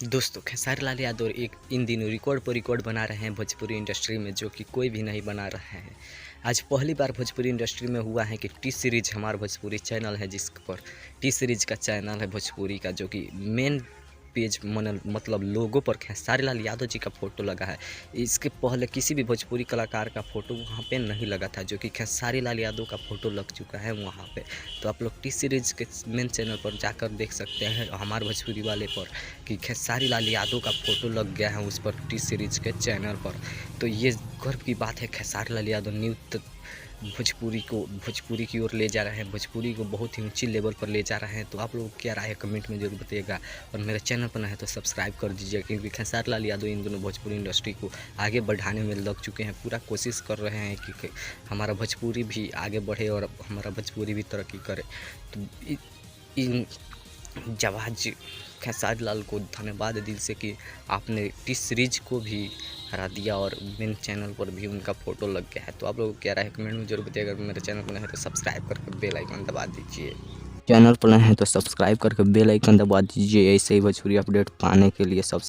दोस्तों खेसारी लाल यादव एक इन दिनों रिकॉर्ड पर रिकॉर्ड बना रहे हैं भोजपुरी इंडस्ट्री में, जो कि कोई भी नहीं बना रहा है। आज पहली बार भोजपुरी इंडस्ट्री में हुआ है कि टी सीरीज हमारा भोजपुरी चैनल है, जिस पर टी सीरीज का चैनल है भोजपुरी का, जो कि मेन पेज मतलब लोगों पर खेसारी लाल यादव जी का फ़ोटो लगा है। इसके पहले किसी भी भोजपुरी कलाकार का फ़ोटो वहाँ पे नहीं लगा था, जो कि खेसारी लाल यादव का फ़ोटो लग चुका है वहाँ पे। तो आप लोग टी सीरीज के मेन चैनल पर जाकर देख सकते हैं हमारे भोजपुरी वाले पर कि खेसारी लाल यादव का फ़ोटो लग गया है उस पर टी सीरीज के चैनल पर। तो ये गर्व की बात है, खेसारी लाल यादव भोजपुरी की ओर ले जा रहे हैं, भोजपुरी को बहुत ही ऊंची लेवल पर ले जा रहे हैं। तो आप लोगों को क्या राय है कमेंट में जरूर बताइएगा, और मेरे चैनल पर नया है तो सब्सक्राइब कर दीजिएगा, क्योंकि खेसारी लाल यादव इन दोनों भोजपुरी इंडस्ट्री को आगे बढ़ाने में लग चुके हैं। पूरा कोशिश कर रहे हैं कि हमारा भोजपुरी भी आगे बढ़े और हमारा भोजपुरी भी तरक्की करे। तो इन जवाज खेसारी लाल को धन्यवाद दिल से कि आपने टी सीरीज को भी हरा दिया और मेन चैनल पर भी उनका फ़ोटो लग गया है। तो आप लोगों को क्या राय है कमेंट में जरूर बताइएगा। अगर मेरे चैनल पर नए हैं तो सब्सक्राइब करके बेल आइकन दबा दीजिए। चैनल पर नए हैं तो सब्सक्राइब करके बेल आइकन दबा दीजिए, ऐसे ही भोजपुरी अपडेट पाने के लिए।